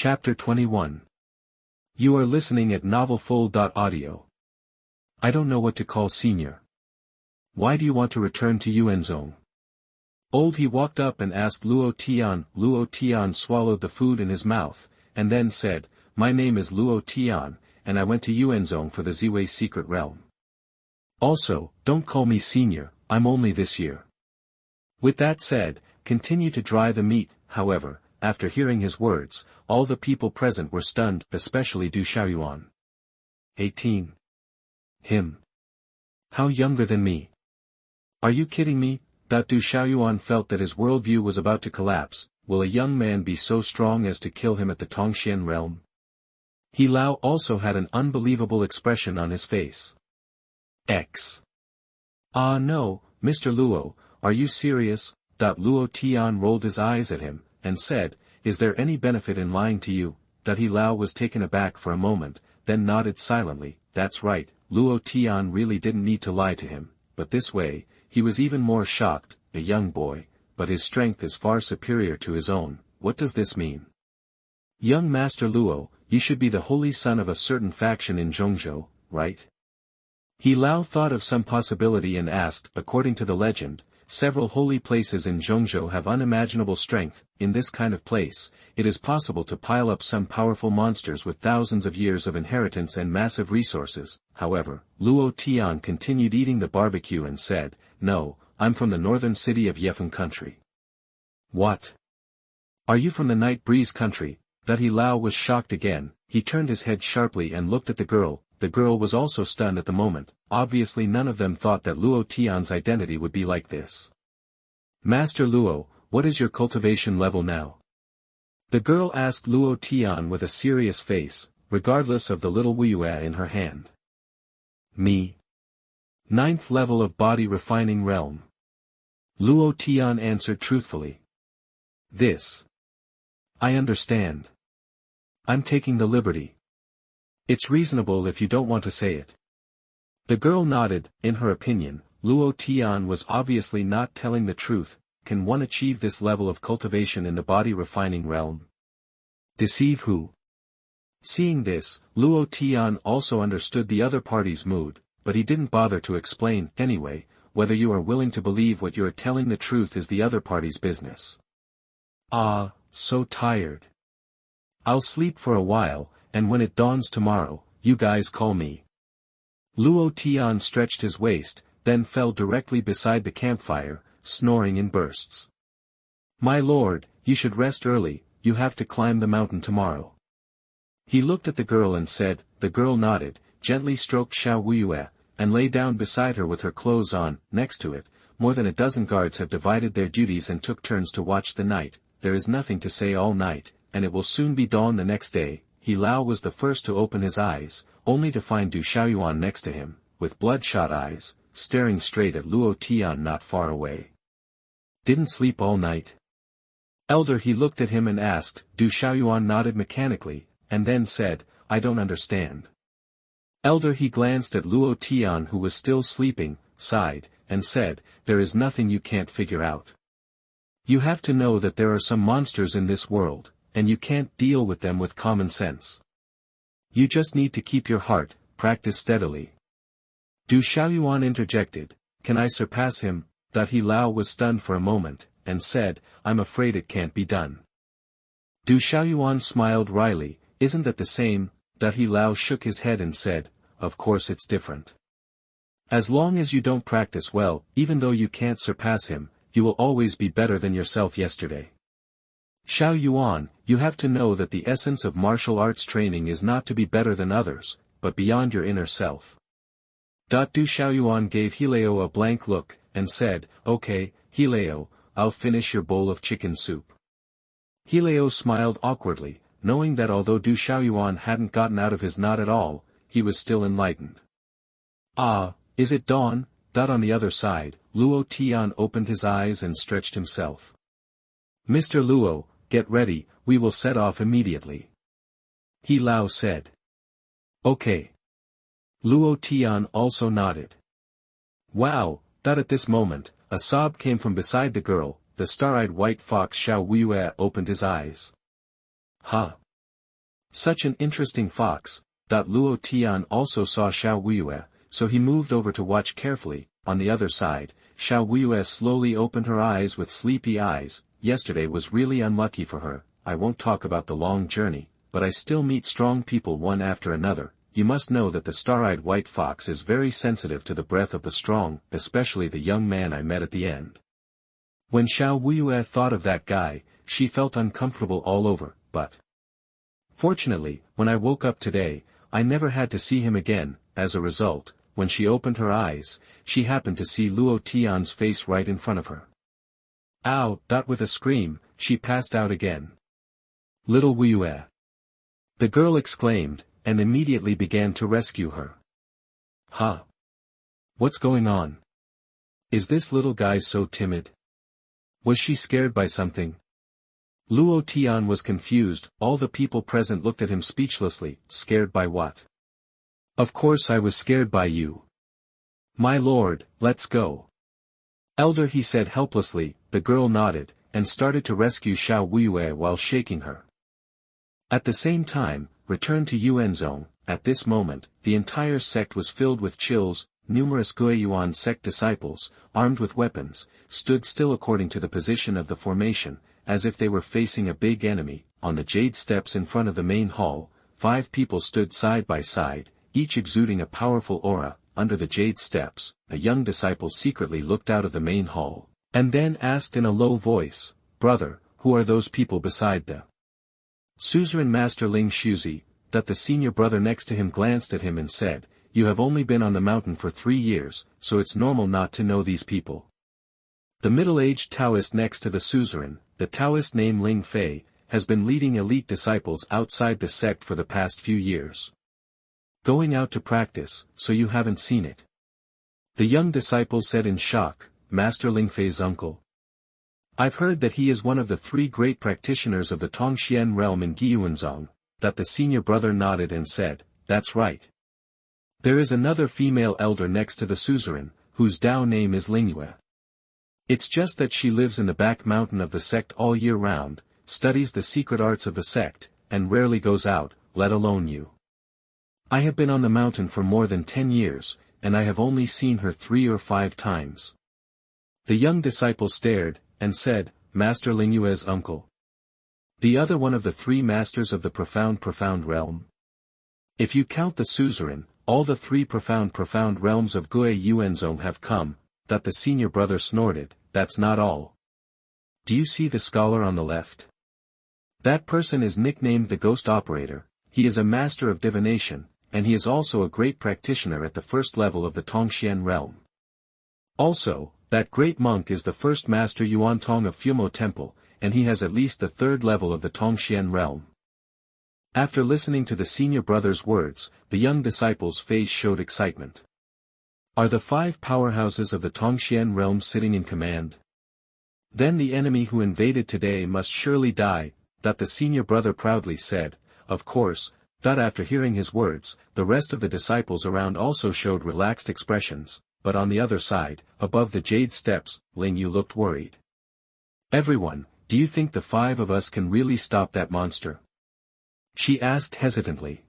Chapter 21. You are listening at novelfull.audio. I don't know what to call senior. Why do you want to return to Yuanzhong? Old he walked up and asked Luo Tian. Luo Tian swallowed the food in his mouth, and then said, My name is Luo Tian, and I went to Yuanzhong for the Ziwei secret realm. Also, don't call me senior, I'm only this year. With that said, continue to dry the meat. However, after hearing his words, all the people present were stunned, especially Du Xuanhuan. 18. Him. How younger than me? Are you kidding me? Du Xuanhuan felt that his worldview was about to collapse. Will a young man be so strong as to kill him at the Tongxian realm? He Lao also had an unbelievable expression on his face. No, Mr. Luo, are you serious? Luo Tian rolled his eyes at him, and said, Is there any benefit in lying to you? He Lao was taken aback for a moment, then nodded silently. That's right, Luo Tian really didn't need to lie to him, but this way, he was even more shocked. A young boy, but his strength is far superior to his own. What does this mean? Young Master Luo, you should be the holy son of a certain faction in Zhongzhou, right? He Lao thought of some possibility and asked. According to the legend, several holy places in Zhongzhou have unimaginable strength. In this kind of place, it is possible to pile up some powerful monsters with thousands of years of inheritance and massive resources. However, Luo Tian continued eating the barbecue and said, No, I'm from the northern city of Yefeng country. What? Are you from the Night Breeze country? He Lao was shocked again. He turned his head sharply and looked at the girl. The girl was also stunned at the moment. Obviously none of them thought that Luo Tian's identity would be like this. Master Luo, what is your cultivation level now? The girl asked Luo Tian with a serious face, regardless of the little Wuyue in her hand. Me. 9th level of body refining realm. Luo Tian answered truthfully. This. I understand. I'm taking the liberty. It's reasonable if you don't want to say it. The girl nodded. In her opinion, Luo Tian was obviously not telling the truth. Can one achieve this level of cultivation in the body refining realm? Deceive who? Seeing this, Luo Tian also understood the other party's mood, but he didn't bother to explain. Anyway, whether you are willing to believe what you are telling the truth is the other party's business. So tired. I'll sleep for a while, and when it dawns tomorrow, you guys call me. Luo Tian stretched his waist, then fell directly beside the campfire, snoring in bursts. My lord, you should rest early, you have to climb the mountain tomorrow. He looked at the girl and said. The girl nodded, gently stroked Xiao Wuyue, and lay down beside her with her clothes on. Next to it, more than a dozen guards have divided their duties and took turns to watch the night. There is nothing to say all night, and it will soon be dawn the next day. He Lao was the first to open his eyes, only to find Du Xuanhuan next to him, with bloodshot eyes, staring straight at Luo Tian not far away. Didn't sleep all night? Elder, he looked at him and asked. Du Xuanhuan nodded mechanically, and then said, I don't understand. Elder, he glanced at Luo Tian who was still sleeping, sighed, and said, There is nothing you can't figure out. You have to know that there are some monsters in this world, and you can't deal with them with common sense. You just need to keep your heart, practice steadily. Du Xuanhuan interjected, Can I surpass him? He Lao was stunned for a moment, and said, I'm afraid it can't be done. Du Xuanhuan smiled wryly, Isn't that the same? He Lao shook his head and said, Of course it's different. As long as you don't practice well, even though you can't surpass him, you will always be better than yourself yesterday. Xuanhuan, you have to know that the essence of martial arts training is not to be better than others, but beyond your inner self. Du Xuanhuan gave Hileo a blank look, and said, Okay, Hileo, I'll finish your bowl of chicken soup. Hileo smiled awkwardly, knowing that although Du Xuanhuan hadn't gotten out of his knot at all, he was still enlightened. Is it dawn? On the other side, Luo Tian opened his eyes and stretched himself. Mr. Luo, get ready, we will set off immediately. He Lao said. Okay. Luo Tian also nodded. Wow, at this moment, a sob came from beside the girl. The star-eyed white fox Xiao Wuyue opened his eyes. Such an interesting fox. Luo Tian also saw Xiao Wuyue, so he moved over to watch carefully. On the other side, Xiao Wuyue slowly opened her eyes with sleepy eyes. Yesterday was really unlucky for her. I won't talk about the long journey, but I still meet strong people one after another. You must know that the star-eyed white fox is very sensitive to the breath of the strong, especially the young man I met at the end. When Xiao Wuyue thought of that guy, she felt uncomfortable all over, but fortunately, when I woke up today, I never had to see him again. As a result, when she opened her eyes, she happened to see Luo Tian's face right in front of her. Ow! With a scream, she passed out again. Little Wuyue! The girl exclaimed, and immediately began to rescue her. Huh? What's going on? Is this little guy so timid? Was she scared by something? Luo Tian was confused. All the people present looked at him speechlessly. Scared by what? Of course I was scared by you. My lord, let's go. Elder, he said helplessly. The girl nodded, and started to rescue Xiao Wuyue while shaking her. At the same time, returned to Yuanzhong. At this moment, the entire sect was filled with chills. Numerous Guiyuan sect disciples, armed with weapons, stood still according to the position of the formation, as if they were facing a big enemy. On the jade steps in front of the main hall, 5 people stood side by side, each exuding a powerful aura. Under the jade steps, a young disciple secretly looked out of the main hall, and then asked in a low voice, "Brother, who are those people beside the suzerain master Ling Shuzi?" That the senior brother next to him glanced at him and said, "You have only been on the mountain for 3 years, so it's normal not to know these people." The middle-aged Taoist next to the suzerain, the Taoist named Ling Fei, has been leading elite disciples outside the sect for the past few years. Going out to practice, so you haven't seen it? The young disciple said in shock, "Master Ling Fei's uncle? I've heard that he is one of the 3 great practitioners of the Tongxian realm in Guiyuanzhong." That the senior brother nodded and said, "That's right. There is another female elder next to the suzerain, whose Dao name is Lingyue. It's just that she lives in the back mountain of the sect all year round, studies the secret arts of the sect, and rarely goes out, let alone you. I have been on the mountain for more than 10 years, and I have only seen her 3 or 5 times." The young disciple stared, and said, "Master Lingyue's uncle? The other one of the 3 masters of the profound realm? If you count the suzerain, all the 3 profound realms of Gui Yuanzhong have come." That the senior brother snorted, "That's not all. Do you see the scholar on the left? That person is nicknamed the Ghost Operator. He is a master of divination, and he is also a great practitioner at the first level of the Tongxian realm. Also, that great monk is the first master Yuantong of Fumo Temple, and he has at least the 3rd level of the Tongxian realm." After listening to the senior brother's words, the young disciple's face showed excitement. Are the 5 powerhouses of the Tongxian realm sitting in command? Then the enemy who invaded today must surely die. That the senior brother proudly said, "Of course." That after hearing his words, the rest of the disciples around also showed relaxed expressions, but on the other side, above the jade steps, Ling Yu looked worried. "Everyone, do you think the 5 of us can really stop that monster?" she asked hesitantly.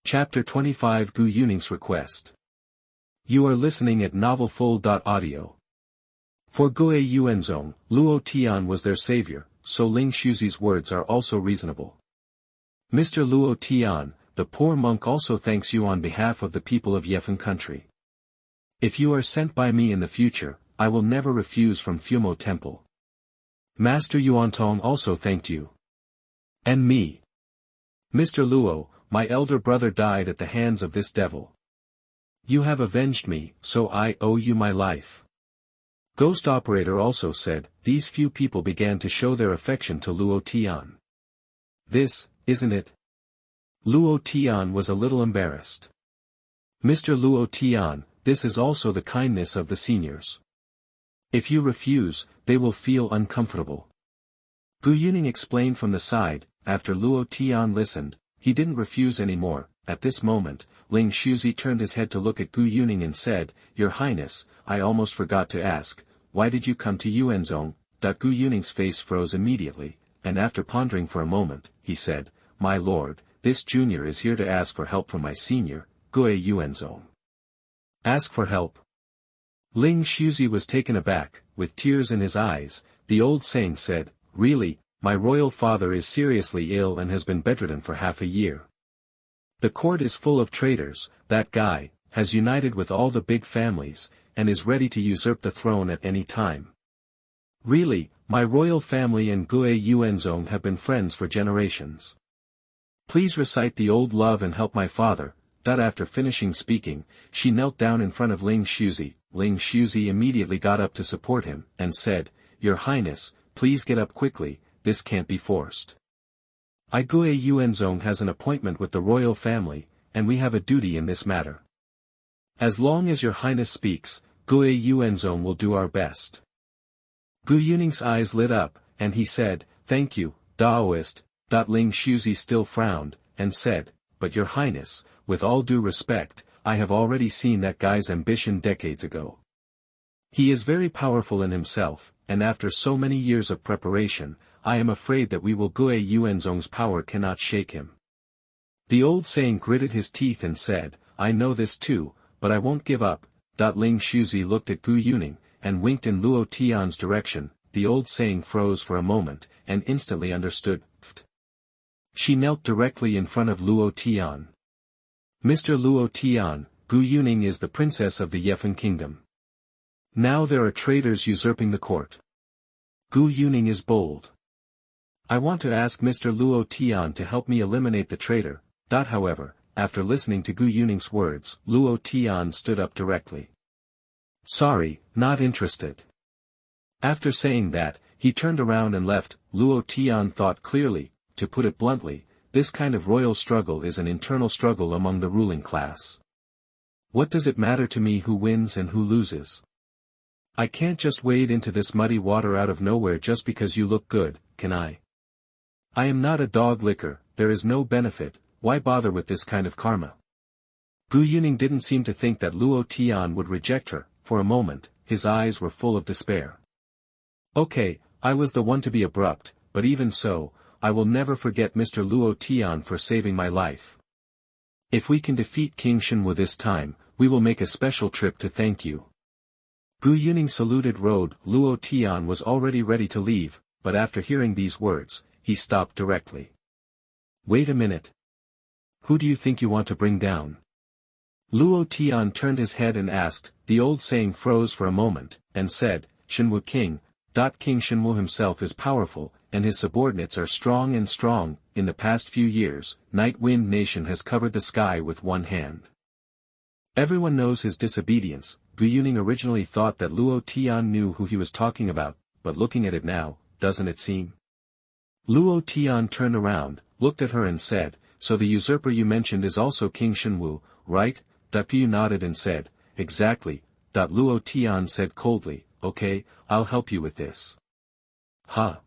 Chapter 25 Gu Yuning's Request. You are listening at novelfull.audio. For Gui Yuanzhong, Luo Tian was their savior, so Ling Shuzi's words are also reasonable. Mr. Luo Tian, the poor monk also thanks you on behalf of the people of Yefeng country. If you are sent by me in the future, I will never refuse from Fumo Temple. Master Yuantong also thanked you. And me. Mr. Luo, my elder brother died at the hands of this devil. You have avenged me, so I owe you my life. Ghost Operator also said. These few people began to show their affection to Luo Tian. This, isn't it? Luo Tian was a little embarrassed. Mr. Luo Tian, this is also the kindness of the seniors. If you refuse, they will feel uncomfortable. Gu Yuning explained from the side. After Luo Tian listened, he didn't refuse anymore. At this moment, Ling Shuzi turned his head to look at Gu Yuning and said, Your Highness, I almost forgot to ask, why did you come to Yuanzhong? Gu Yuning's face froze immediately, and after pondering for a moment, he said, my lord, this junior is here to ask for help from my senior, Gue Yuanzong. Ask for help? Ling Shuzi was taken aback, with tears in his eyes. The old saying said, really, my royal father is seriously ill and has been bedridden for half a year. The court is full of traitors, that guy, has united with all the big families, and is ready to usurp the throne at any time. Really, my royal family and Gue Yuanzong have been friends for generations. Please recite the old love and help my father. After finishing speaking, she knelt down in front of Ling Shuzi. Ling Shuzi immediately got up to support him, and said, Your Highness, please get up quickly, this can't be forced. Gue Yuanzong has an appointment with the royal family, and we have a duty in this matter. As long as your Highness speaks, Gue Yuanzong will do our best. Gu Yuning's eyes lit up, and he said, Thank you, Daoist. Ling Shuzi still frowned, and said, But your Highness, with all due respect, I have already seen that guy's ambition decades ago. He is very powerful in himself, and after so many years of preparation, I am afraid that Gue Yuanzong's power cannot shake him. The old saying gritted his teeth and said, I know this too, but I won't give up. Ling Shuzi looked at Gu Yuning, and winked in Luo Tian's direction. The old saying froze for a moment, and instantly understood. She knelt directly in front of Luo Tian. Mr. Luo Tian, Gu Yuning is the princess of the Yefan kingdom. Now there are traitors usurping the court. Gu Yuning is bold. I want to ask Mr. Luo Tian to help me eliminate the traitor. However, after listening to Gu Yuning's words, Luo Tian stood up directly. Sorry, not interested. After saying that, he turned around and left. Luo Tian thought clearly. To put it bluntly, this kind of royal struggle is an internal struggle among the ruling class. What does it matter to me who wins and who loses? I can't just wade into this muddy water out of nowhere just because you look good, can I? I am not a dog licker, there is no benefit, why bother with this kind of karma? Gu Yuning didn't seem to think that Luo Tian would reject her. For a moment, his eyes were full of despair. Okay, I was the one to be abrupt, but even so, I will never forget Mr. Luo Tian for saving my life. If we can defeat King Xuanhuan this time, we will make a special trip to thank you. Gu Yuning saluted road. Luo Tian was already ready to leave, but after hearing these words, he stopped directly. Wait a minute. Who do you think you want to bring down? Luo Tian turned his head and asked. The old saying froze for a moment, and said, Xuanhuan King. King Xuanhuan himself is powerful, and his subordinates are strong and strong. In the past few years, Night Wind Nation has covered the sky with one hand. Everyone knows his disobedience. Gu Yuning originally thought that Luo Tian knew who he was talking about, but looking at it now, doesn't it seem? Luo Tian turned around, looked at her and said, So the usurper you mentioned is also King Xuanhuan, right? Gu nodded and said, Exactly. Luo Tian said coldly, Okay, I'll help you with this. Huh?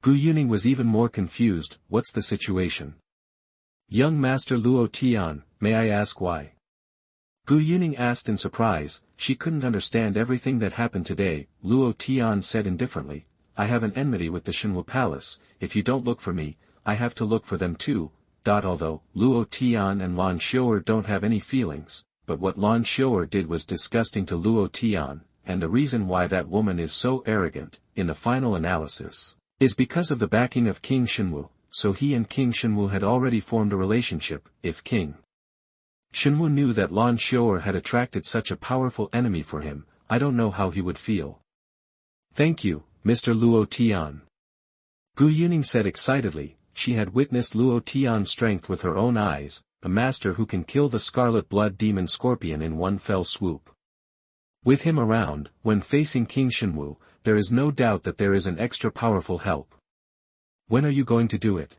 Gu Yuning was even more confused. What's the situation? Young Master Luo Tian, may I ask why? Gu Yuning asked in surprise. She couldn't understand everything that happened today. Luo Tian said indifferently, I have an enmity with the Xuanhuan Palace. If you don't look for me, I have to look for them too. Although Luo Tian and Lan Xiu'er don't have any feelings, but what Lan Xiu'er did was disgusting to Luo Tian, and the reason why that woman is so arrogant, in the final analysis, is because of the backing of King Xuanhuan. So he and King Xuanhuan had already formed a relationship. If King Xuanhuan knew that Lan Xiu'er had attracted such a powerful enemy for him, I don't know how he would feel. Thank you, Mr. Luo Tian. Gu Yuning said excitedly. She had witnessed Luo Tian's strength with her own eyes, a master who can kill the scarlet blood demon scorpion in one fell swoop. With him around, when facing King Xuanhuan, there is no doubt that there is an extra powerful help. When are you going to do it?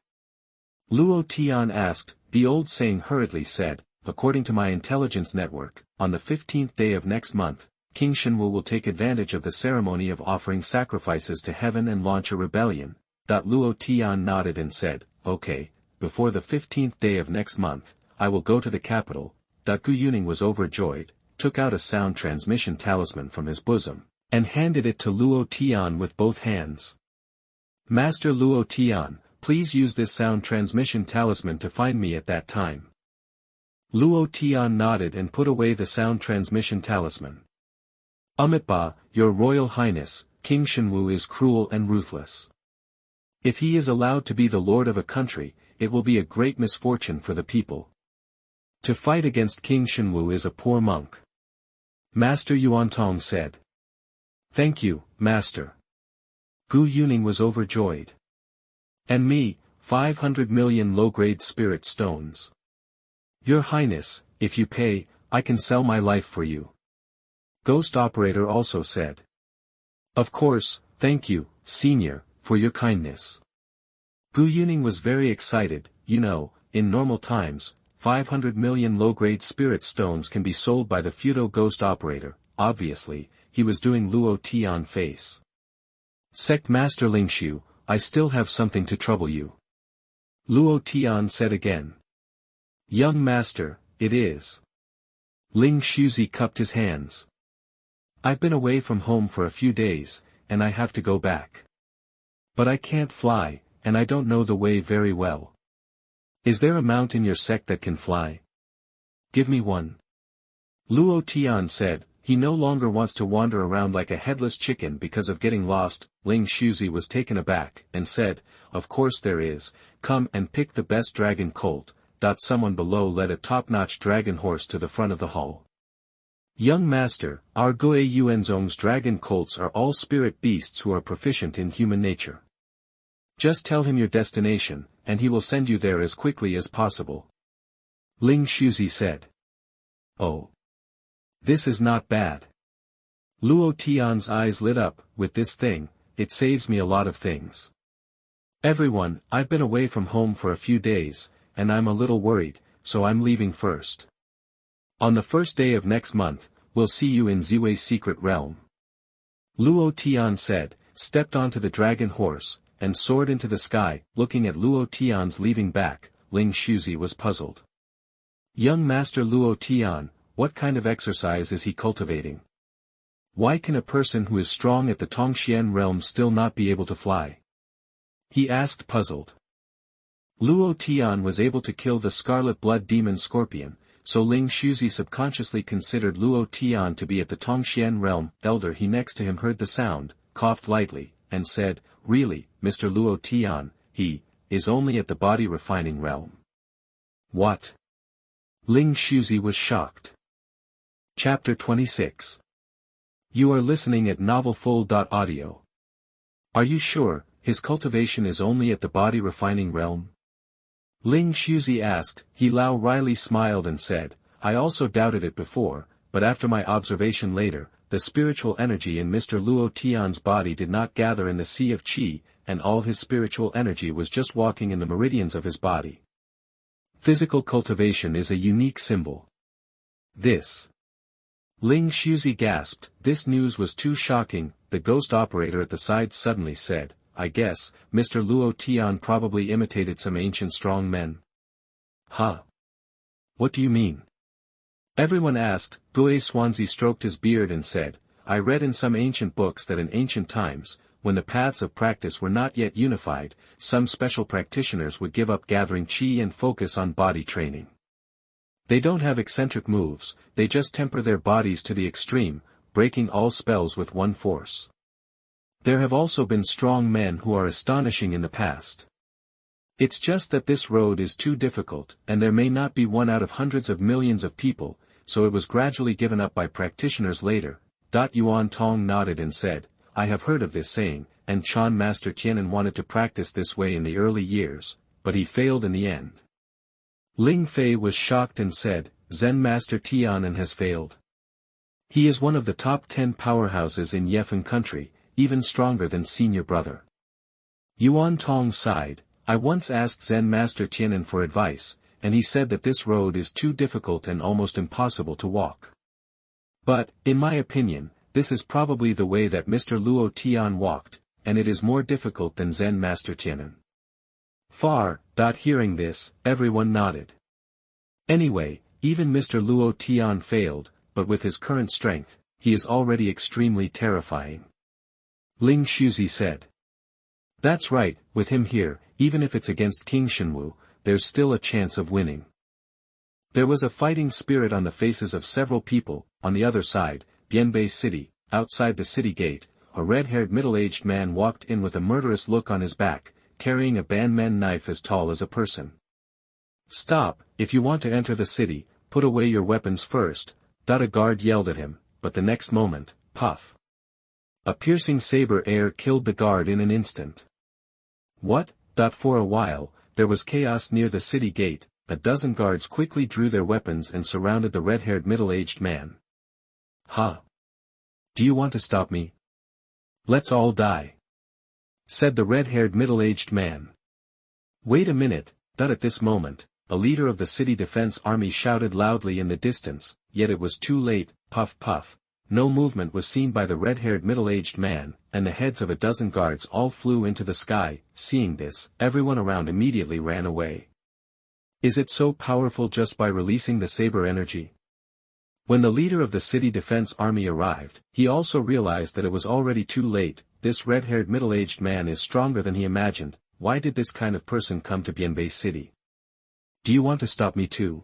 Luo Tian asked. The old saying hurriedly said, According to my intelligence network, on the 15th day of next month, King Xuanhuan will take advantage of the ceremony of offering sacrifices to heaven and launch a rebellion. Luo Tian nodded and said, Okay, before the 15th day of next month, I will go to the capital. Gu Yuning was overjoyed, took out a sound transmission talisman from his bosom, and handed it to Luo Tian with both hands. Master Luo Tian, Please use this sound transmission talisman to find me at that time. Luo Tian nodded and put away the sound transmission talisman. Ba, Your Royal Highness, King Xuanhuan is cruel and ruthless. If he is allowed to be the lord of a country, it will be a great misfortune for the people. To fight against King Xuanhuan is a poor monk. Master Xuanhuan said. Thank you, Master. Gu Yuning was overjoyed. And me, 500 million low-grade spirit stones. Your Highness, if you pay, I can sell my life for you. Ghost Operator also said. Of course, thank you, Senior, for your kindness. Gu Yuning was very excited. In normal times, 500 million low-grade spirit stones can be sold by the Fudo Ghost Operator. Obviously, he was doing Luo Tian face. Sect Master Lingshu, I still have something to trouble you. Luo Tian said again. Young Master, it is. Ling Shuzi cupped his hands. I've been away from home for a few days, and I have to go back. But I can't fly, and I don't know the way very well. Is there a mount in your sect that can fly? Give me one. Luo Tian said, he no longer wants to wander around like a headless chicken because of getting lost. Ling Shuzi was taken aback, and said, of course there is, come and pick the best dragon colt. Someone below led a top-notch dragon horse to the front of the hall. Young Master, our Gue Yuanzong's dragon colts are all spirit beasts who are proficient in human nature. Just tell him your destination, and he will send you there as quickly as possible. Ling Shuzi said. Oh. This is not bad. Luo Tian's eyes lit up. With this thing, it saves me a lot of things. Everyone, I've been away from home for a few days, and I'm a little worried, so I'm leaving first. On the first day of next month, we'll see you in Ziwei's secret realm. Luo Tian said, stepped onto the dragon horse, and soared into the sky. Looking at Luo Tian's leaving back, Ling Shuzi was puzzled. Young Master Luo Tian, what kind of exercise is he cultivating? Why can a person who is strong at the Tongxian realm still not be able to fly? He asked puzzled. Luo Tian was able to kill the Scarlet blood demon scorpion, so Ling Shuzi subconsciously considered Luo Tian to be at the Tongxian realm. Elder he next to him heard the sound, coughed lightly, and said, really, Mr. Luo Tian, he is only at the body refining realm. What? Ling Shuzi was shocked. Chapter 26. You are listening at novelfull.audio. Are you sure, his cultivation is only at the body refining realm? Ling Shuzi asked. He Lao wryly smiled and said, I also doubted it before, but after my observation later, the spiritual energy in Mr. Luo Tian's body did not gather in the sea of qi, and all his spiritual energy was just walking in the meridians of his body. Physical cultivation is a unique symbol. This. Ling Shuzi gasped. This news was too shocking. The ghost operator at the side suddenly said, I guess, Mr. Luo Tian probably imitated some ancient strong men. Huh? What do you mean? Everyone asked. Gue Xuanzi stroked his beard and said, I read in some ancient books that in ancient times, when the paths of practice were not yet unified, some special practitioners would give up gathering qi and focus on body training. They don't have eccentric moves, they just temper their bodies to the extreme, breaking all spells with one force. There have also been strong men who are astonishing in the past. It's just that this road is too difficult, and there may not be one out of hundreds of millions of people, so it was gradually given up by practitioners later. Yuan Tong nodded and said, I have heard of this saying, and Chan Master Tianan wanted to practice this way in the early years, but he failed in the end. Ling Fei was shocked and said, Zen Master Tianan has failed. He is one of the top 10 powerhouses in Yefan country, even stronger than senior brother. Yuan Tong sighed. I once asked Zen Master Tianan for advice, and he said that this road is too difficult and almost impossible to walk. But, in my opinion, this is probably the way that Mr. Luo Tian walked, and it is more difficult than Zen Master Tianan. Hearing this, everyone nodded. Anyway, even Mr. Luo Tian failed, but with his current strength, he is already extremely terrifying. Ling Shuzi said. That's right, with him here, even if it's against King Xuanhuan, there's still a chance of winning. There was a fighting spirit on the faces of several people. On the other side, Bianbei City, outside the city gate, a red-haired middle-aged man walked in with a murderous look on his back, carrying a banmen knife as tall as a person. "Stop, if you want to enter the city, put away your weapons first," a guard yelled at him, but the next moment, puff. A piercing saber air killed the guard in an instant. What? For a while, there was chaos near the city gate. A dozen guards quickly drew their weapons and surrounded the red-haired middle-aged man. "Huh? Do you want to stop me? Let's all die," said the red-haired middle-aged man. "Wait a minute," at this moment, a leader of the city defense army shouted loudly in the distance, yet it was too late. Puff puff. No movement was seen by the red-haired middle-aged man, and the heads of a dozen guards all flew into the sky. Seeing this, everyone around immediately ran away. Is it so powerful just by releasing the saber energy? When the leader of the city defense army arrived, he also realized that it was already too late. This red-haired middle-aged man is stronger than he imagined. Why did this kind of person come to Bianbei City? Do you want to stop me too?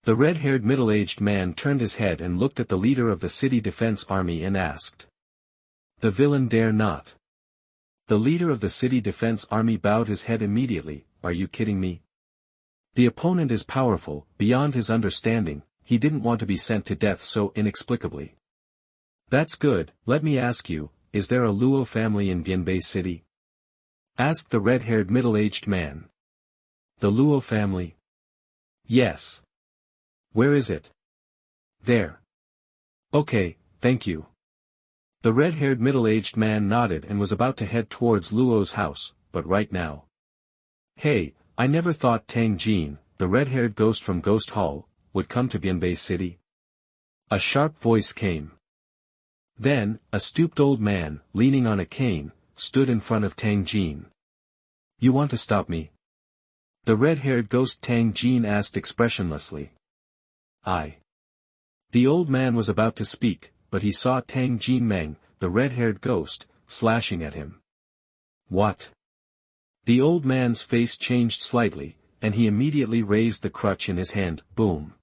The red-haired middle-aged man turned his head and looked at the leader of the city defense army and asked. The villain dare not. The leader of the city defense army bowed his head immediately. Are you kidding me? The opponent is powerful, beyond his understanding. He didn't want to be sent to death so inexplicably. That's good. Let me ask you, is there a Luo family in Bianbei City? Asked the red-haired middle-aged man. The Luo family? Yes. Where is it? There. Okay, thank you. The red-haired middle-aged man nodded and was about to head towards Luo's house, but right now. Hey, I never thought Tang Jin, the red-haired ghost from Ghost Hall, would come to Bianbei City. A sharp voice came. Then, a stooped old man, leaning on a cane, stood in front of Tang Jin. You want to stop me? The red-haired ghost Tang Jin asked expressionlessly. I. The old man was about to speak, but he saw Tang Jin Meng, the red-haired ghost, slashing at him. What? The old man's face changed slightly, and he immediately raised the crutch in his hand. Boom.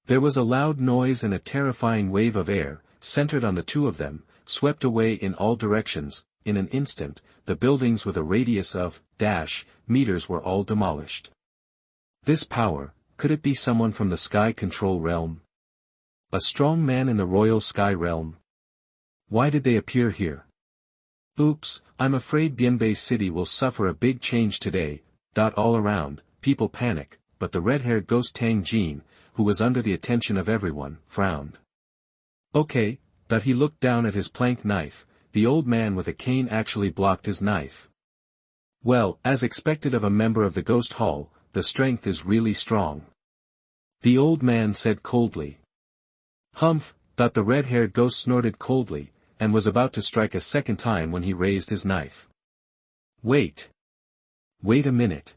There was a loud noise and a terrifying wave of air, centered on the two of them, swept away in all directions. In an instant, the buildings with a radius of meters were all demolished. This power, could it be someone from the Sky Control Realm? A strong man in the Royal Sky Realm? Why did they appear here? Oops, I'm afraid Bianbei City will suffer a big change today. All around, people panic, but the red-haired ghost Tang Jin, who was under the attention of everyone, frowned. Okay, he looked down at his plank knife. The old man with a cane actually blocked his knife. Well, as expected of a member of the Ghost Hall, the strength is really strong. The old man said coldly. Humph, the red-haired ghost snorted coldly, and was about to strike a second time when he raised his knife. Wait. Wait a minute.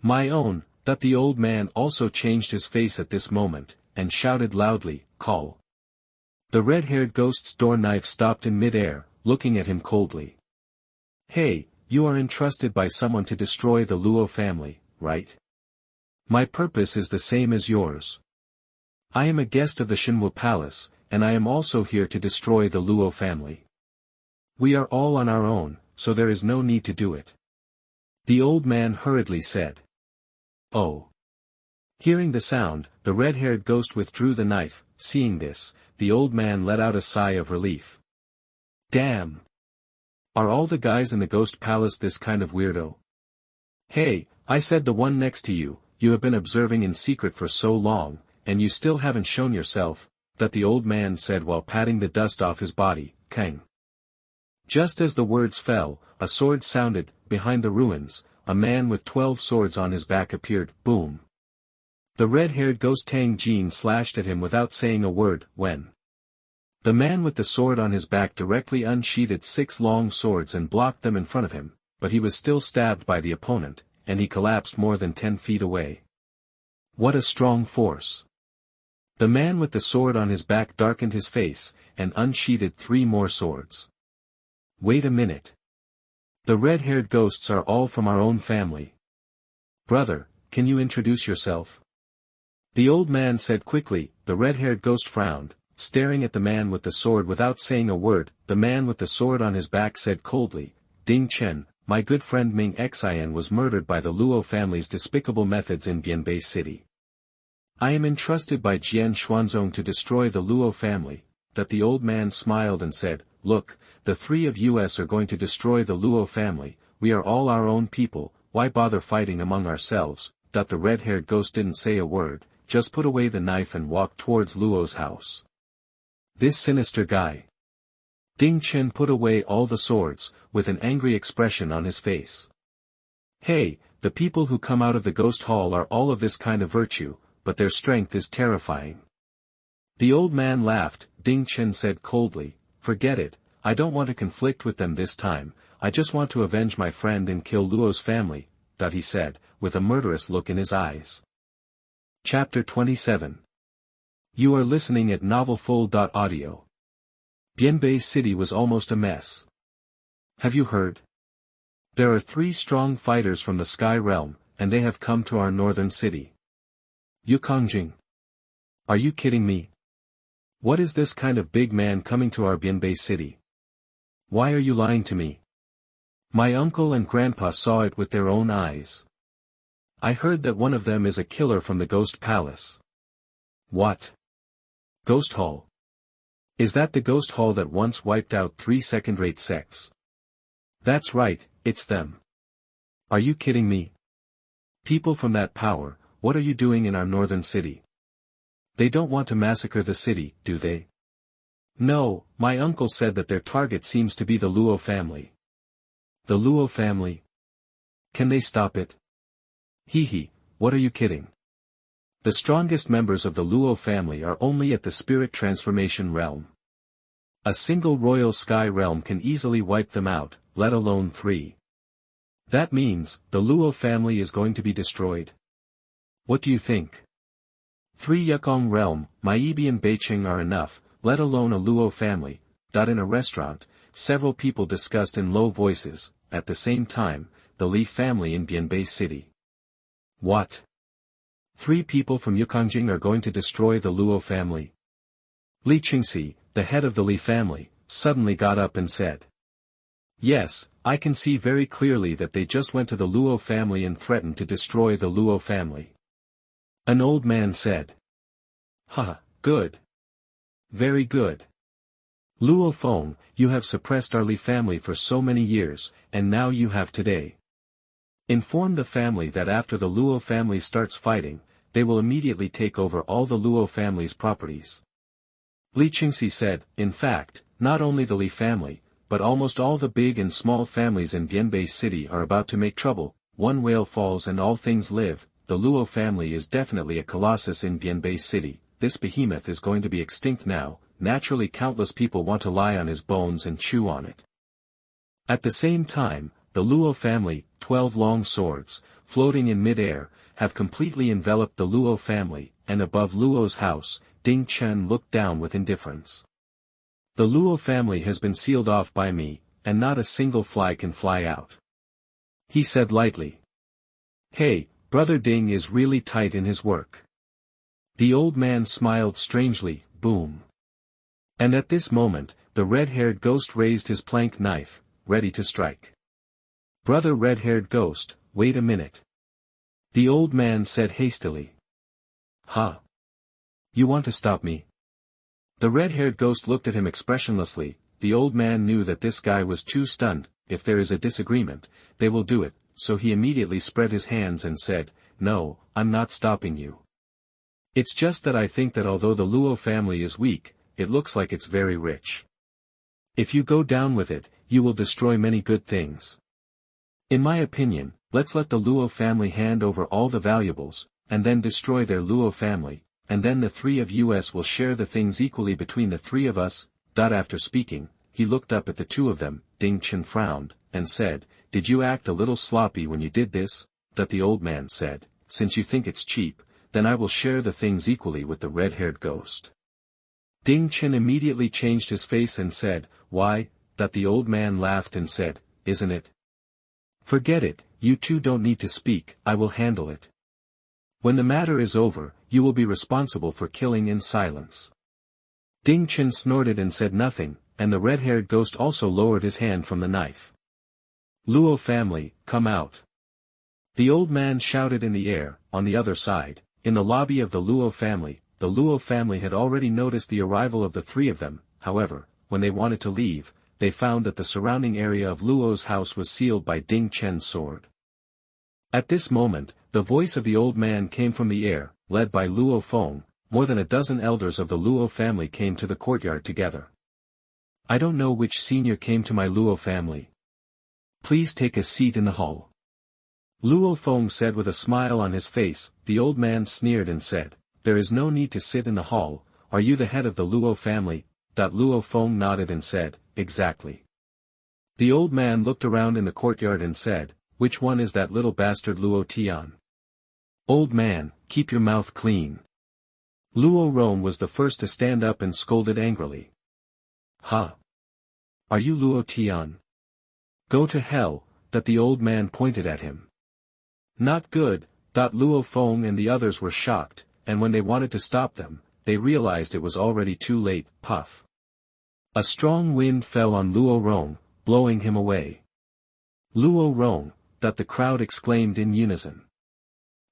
My own, the old man also changed his face at this moment, and shouted loudly, call. The red-haired ghost's door knife stopped in mid-air, looking at him coldly. Hey, you are entrusted by someone to destroy the Luo family, right? My purpose is the same as yours. I am a guest of the Xuanhuan Palace, and I am also here to destroy the Luo family. We are all on our own, so there is no need to do it. The old man hurriedly said. Oh. Hearing the sound, the red-haired ghost withdrew the knife. Seeing this, the old man let out a sigh of relief. Damn. Are all the guys in the Ghost Palace this kind of weirdo? Hey, I said the one next to you, you have been observing in secret for so long, and you still haven't shown yourself, the old man said while patting the dust off his body. Kang. Just as the words fell, a sword sounded. Behind the ruins, a man with 12 swords on his back appeared. Boom. The red-haired ghost Tang Jin slashed at him without saying a word. When the man with the sword on his back directly unsheathed 6 long swords and blocked them in front of him, but he was still stabbed by the opponent, and he collapsed more than 10 feet away. What a strong force. The man with the sword on his back darkened his face, and unsheathed 3 more swords. Wait a minute. The red-haired ghosts are all from our own family. Brother, can you introduce yourself? The old man said quickly. The red-haired ghost frowned, staring at the man with the sword without saying a word. The man with the sword on his back said coldly, Ding Chen, my good friend Ming Xian was murdered by the Luo family's despicable methods in Bianbei City. I am entrusted by Jian Xuanzong to destroy the Luo family. That the old man smiled and said, look, the three of us are going to destroy the Luo family. We are all our own people, why bother fighting among ourselves? The red-haired ghost didn't say a word, just put away the knife and walked towards Luo's house. This sinister guy. Ding Chen put away all the swords, with an angry expression on his face. Hey, the people who come out of the ghost hall are all of this kind of virtue, but their strength is terrifying. The old man laughed. Ding Chen said coldly, forget it, I don't want to conflict with them this time, I just want to avenge my friend and kill Luo's family, he said, with a murderous look in his eyes. Chapter 27. You are listening at novelfull.audio. Bianbei City was almost a mess. Have you heard? There are 3 strong fighters from the Sky Realm, and they have come to our northern city. Yukongjing. Are you kidding me? What is this kind of big man coming to our Bianbei City? Why are you lying to me? My uncle and grandpa saw it with their own eyes. I heard that one of them is a killer from the Ghost Palace. What? Ghost Hall? Is that the Ghost Hall that once wiped out 3 second-rate sects? That's right, it's them. Are you kidding me? People from that power, what are you doing in our northern city? They don't want to massacre the city, do they? No, my uncle said that their target seems to be the Luo family. The Luo family? Can they stop it? Hee, what are you kidding? The strongest members of the Luo family are only at the spirit transformation realm. A single royal sky realm can easily wipe them out, let alone 3. That means, the Luo family is going to be destroyed. What do you think? 3 Yukong realm, Maibi and Beiqing are enough, let alone a Luo family. In a restaurant, several people discussed in low voices, at the same time, the Li family in Bianbei City. What? 3 people from Yukongjing are going to destroy the Luo family? Li Qingxi, the head of the Li family, suddenly got up and said. Yes, I can see very clearly that they just went to the Luo family and threatened to destroy the Luo family. An old man said. Ha, good. Very good. Luo Feng, you have suppressed our Li family for so many years, and now you have today. Inform the family that after the Luo family starts fighting, they will immediately take over all the Luo family's properties. Li Qingxi said, in fact, not only the Li family, but almost all the big and small families in Bianbei City are about to make trouble. One whale falls and all things live. The Luo family is definitely a colossus in Bianbei City. This behemoth is going to be extinct now. Naturally countless people want to lie on his bones and chew on it. At the same time, the Luo family, 12 long swords, floating in mid-air, have completely enveloped the Luo family, and above Luo's house, Ding Chen looked down with indifference. The Luo family has been sealed off by me, and not a single fly can fly out. He said lightly. Hey, Brother Ding is really tight in his work. The old man smiled strangely, boom. And at this moment, the red-haired ghost raised his plank knife, ready to strike. Brother red-haired ghost, wait a minute. The old man said hastily. Huh? You want to stop me? The red-haired ghost looked at him expressionlessly. The old man knew that this guy was too stunned. If there is a disagreement, they will do it, so he immediately spread his hands and said, no, I'm not stopping you. It's just that I think that although the Luo family is weak, it looks like it's very rich. If you go down with it, you will destroy many good things. In my opinion, let's let the Luo family hand over all the valuables, and then destroy their Luo family, and then the 3 of us will share the things equally between the 3 of us. After speaking, he looked up at the 2 of them. Ding Chen frowned, and said, did you act a little sloppy when you did this? The old man said, since you think it's cheap, then I will share the things equally with the red-haired ghost. Ding Chen immediately changed his face and said, why? The old man laughed and said, isn't it? Forget it, you two don't need to speak, I will handle it. When the matter is over, you will be responsible for killing in silence. Ding Chen snorted and said nothing, and the red-haired ghost also lowered his hand from the knife. Luo family, come out. The old man shouted in the air. On the other side, in the lobby of the Luo family had already noticed the arrival of the three of them. However, when they wanted to leave, they found that the surrounding area of Luo's house was sealed by Ding Chen's sword. At this moment, the voice of the old man came from the air, led by Luo Feng. More than a dozen elders of the Luo family came to the courtyard together. I don't know which senior came to my Luo family. Please take a seat in the hall. Luo Feng said with a smile on his face. The old man sneered and said, there is no need to sit in the hall. Are you the head of the Luo family? Luo Feng nodded and said, exactly. The old man looked around in the courtyard and said, which one is that little bastard Luo Tian? Old man, keep your mouth clean. Luo Rong was the first to stand up and scolded angrily. Huh? Are you Luo Tian? Go to hell. The old man pointed at him. Not good. Luo Feng and the others were shocked, and when they wanted to stop them, they realized it was already too late. Puff. A strong wind fell on Luo Rong, blowing him away. Luo Rong, the crowd exclaimed in unison.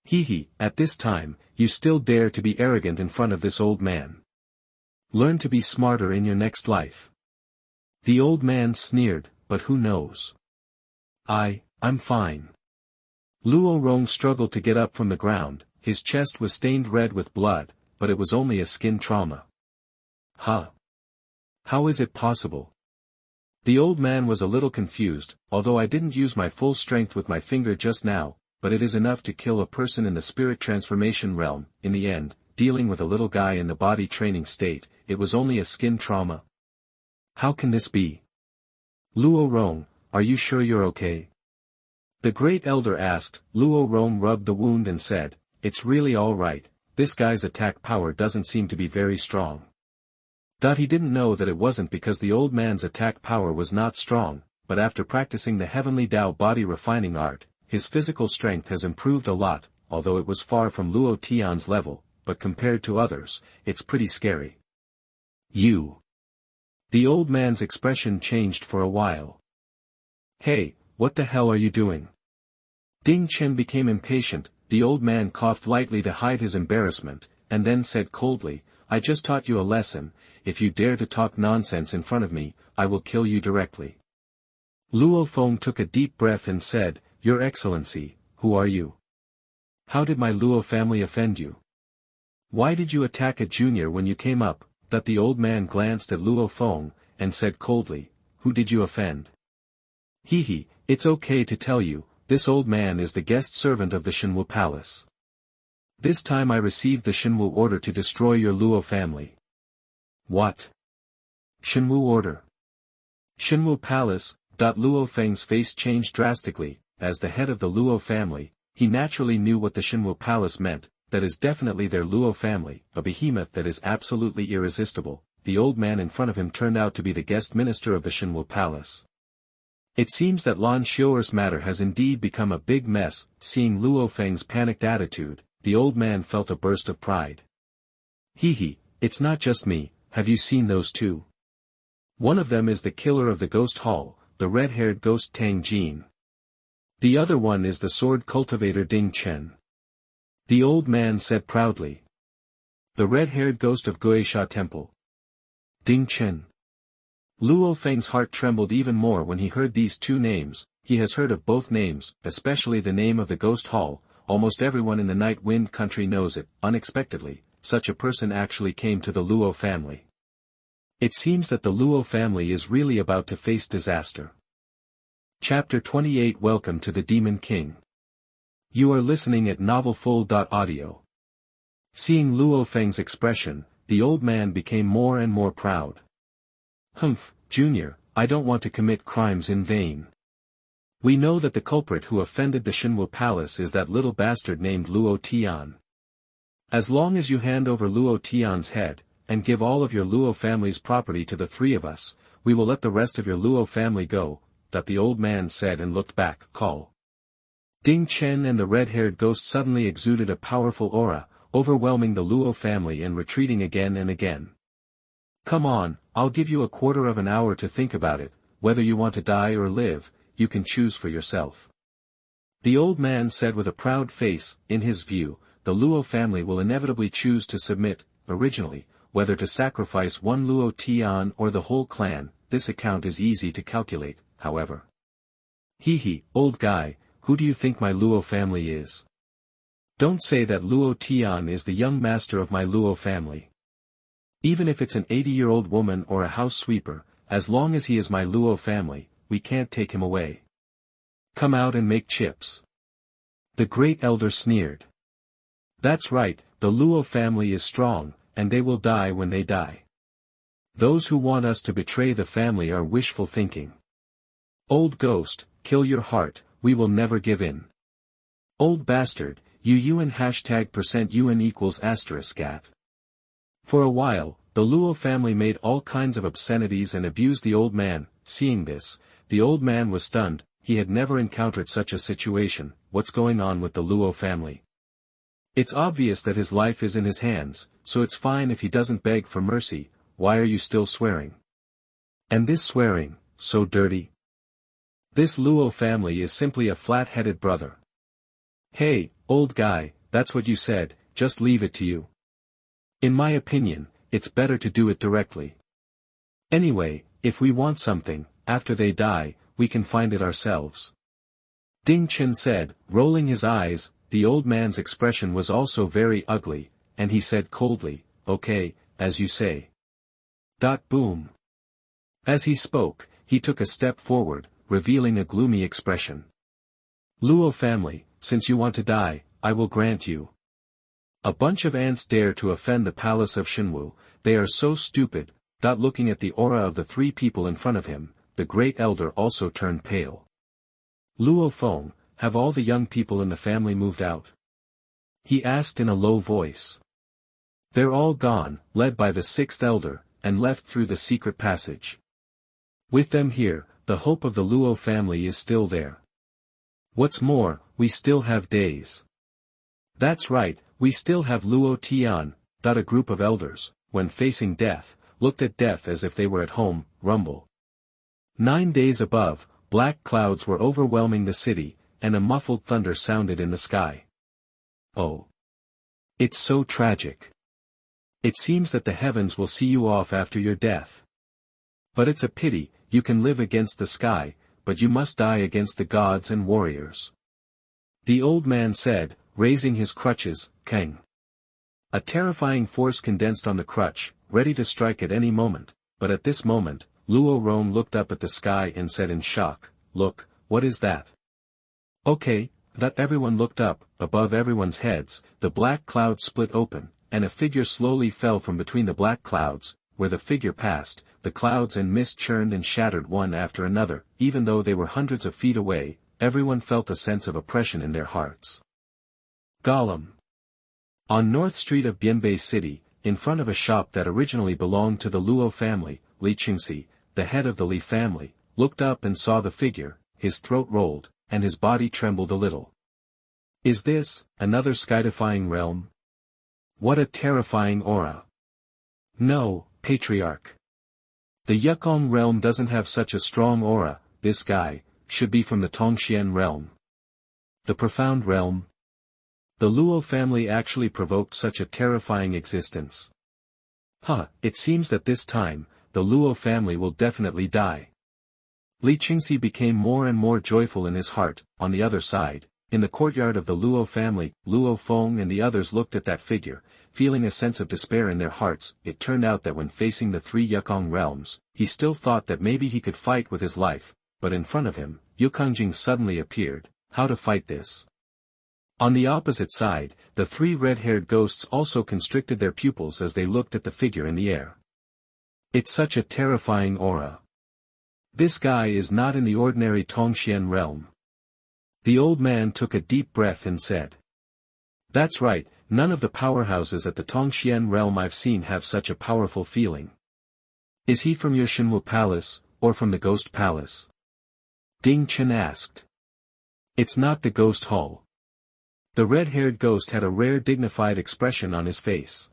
Hee, at this time, you still dare to be arrogant in front of this old man. Learn to be smarter in your next life. The old man sneered, but who knows? I'm fine. Luo Rong struggled to get up from the ground. His chest was stained red with blood, but it was only a skin trauma. Huh? How is it possible? The old man was a little confused. Although I didn't use my full strength with my finger just now, but it is enough to kill a person in the spirit transformation realm. In the end, dealing with a little guy in the body training state, it was only a skin trauma. How can this be? Luo Rong, are you sure you're okay? The great elder asked. Luo Rong rubbed the wound and said, it's really alright, this guy's attack power doesn't seem to be very strong. He didn't know that it wasn't because the old man's attack power was not strong, but after practicing the heavenly Dao body refining art, his physical strength has improved a lot, although it was far from Luo Tian's level, but compared to others, it's pretty scary. You. The old man's expression changed for a while. Hey, what the hell are you doing? Ding Chen became impatient. The old man coughed lightly to hide his embarrassment, and then said coldly, I just taught you a lesson. If you dare to talk nonsense in front of me, I will kill you directly. Luo Feng took a deep breath and said, Your Excellency, who are you? How did my Luo family offend you? Why did you attack a junior when you came up? The old man glanced at Luo Feng, and said coldly, Who did you offend? Hee, it's okay to tell you, this old man is the guest servant of the Xuanhuan palace. This time I received the Xuanhuan order to destroy your Luo family. What? Xuanhuan order? Xuanhuan palace. Luo Feng's face changed drastically. As the head of the Luo family, he naturally knew what the Xuanhuan palace meant. That is definitely their Luo family, a behemoth that is absolutely irresistible. The old man in front of him turned out to be the guest minister of the Xuanhuan palace. It seems that Lan Xiao'er's matter has indeed become a big mess. Seeing Luo Feng's panicked attitude, the old man felt a burst of pride. Hee, it's not just me, have you seen those two? One of them is the killer of the ghost hall, the red-haired ghost Tang Jin. The other one is the sword cultivator Ding Chen. The old man said proudly. The red-haired ghost of Guisha Temple. Ding Chen. Luo Feng's heart trembled even more when he heard these two names. He has heard of both names, especially the name of the ghost hall. Almost everyone in the Night Wind country knows it. Unexpectedly, such a person actually came to the Luo family. It seems that the Luo family is really about to face disaster. Chapter 28 Welcome to the Demon King. You are listening at novelfull.audio. Seeing Luo Feng's expression, the old man became more and more proud. Humph, Junior, I don't want to commit crimes in vain. We know that the culprit who offended the Xuanhuan palace is that little bastard named Luo Tian. As long as you hand over Luo Tian's head, and give all of your Luo family's property to the three of us, we will let the rest of your Luo family go. The old man said and looked back. Call. Ding Chen and the red-haired ghost suddenly exuded a powerful aura, overwhelming the Luo family and retreating again and again. Come on, I'll give you a quarter of an hour to think about it, whether you want to die or live, you can choose for yourself. The old man said with a proud face. In his view, the Luo family will inevitably choose to submit, originally, whether to sacrifice one Luo Tian or the whole clan. This account is easy to calculate, however. Hee, old guy, who do you think my Luo family is? Don't say that Luo Tian is the young master of my Luo family. Even if it's an 80-year-old woman or a house sweeper, as long as he is my Luo family, we can't take him away. Come out and make chips. The great elder sneered. That's right, the Luo family is strong, and they will die when they die. Those who want us to betray the family are wishful thinking. Old ghost, kill your heart, we will never give in. Old bastard, UN #% equals *at. For a while, the Luo family made all kinds of obscenities and abused the old man. Seeing this, the old man was stunned. He had never encountered such a situation. What's going on with the Luo family? It's obvious that his life is in his hands, so it's fine if he doesn't beg for mercy. Why are you still swearing? And this swearing, so dirty? This Luo family is simply a flat-headed brother. Hey, old guy, that's what you said, just leave it to you. In my opinion, it's better to do it directly. Anyway, if we want something, after they die, we can find it ourselves. Ding Chen said, rolling his eyes. The old man's expression was also very ugly, and he said coldly, okay, as you say. Boom. As he spoke, he took a step forward, revealing a gloomy expression. Luo family, since you want to die, I will grant you. A bunch of ants dare to offend the palace of Xuanhuan. They are so stupid. Looking at the aura of the three people in front of him, the great elder also turned pale. Luo Feng, have all the young people in the family moved out? He asked in a low voice. They're all gone, led by the sixth elder, and left through the secret passage. With them here, the hope of the Luo family is still there. What's more, we still have days. That's right, we still have Luo Tian. A group of elders, when facing death, looked at death as if they were at home. Rumble. 9 days above, black clouds were overwhelming the city, and a muffled thunder sounded in the sky. Oh. It's so tragic. It seems that the heavens will see you off after your death. But it's a pity, you can live against the sky, but you must die against the gods and warriors. The old man said, raising his crutches. Kang. A terrifying force condensed on the crutch, ready to strike at any moment, but at this moment, Luo Rong looked up at the sky and said in shock, look, what is that? Okay, everyone looked up. Above everyone's heads, the black cloud split open, and a figure slowly fell from between the black clouds. Where the figure passed, the clouds and mist churned and shattered one after another. Even though they were hundreds of feet away, everyone felt a sense of oppression in their hearts. Golem. On North Street of Bianbei City, in front of a shop that originally belonged to the Luo family, Li Qingxi, the head of the Li family, looked up and saw the figure. His throat rolled, and his body trembled a little. Is this another sky-defying realm? What a terrifying aura. No, Patriarch. The Yukong realm doesn't have such a strong aura. This guy should be from the Tongxian realm. The profound realm. The Luo family actually provoked such a terrifying existence. It seems that this time, the Luo family will definitely die. Li Qingxi became more and more joyful in his heart. On the other side, in the courtyard of the Luo family, Luo Feng and the others looked at that figure, feeling a sense of despair in their hearts. It turned out that when facing the three Yukong realms, he still thought that maybe he could fight with his life, but in front of him, Yukong suddenly appeared. How to fight this? On the opposite side, the three red-haired ghosts also constricted their pupils as they looked at the figure in the air. It's such a terrifying aura. This guy is not in the ordinary Tongxian realm. The old man took a deep breath and said. That's right, none of the powerhouses at the Tongxian realm I've seen have such a powerful feeling. Is he from your Xuanhuan palace, or from the ghost palace? Ding Chen asked. It's not the ghost hall. The red-haired ghost had a rare dignified expression on his face.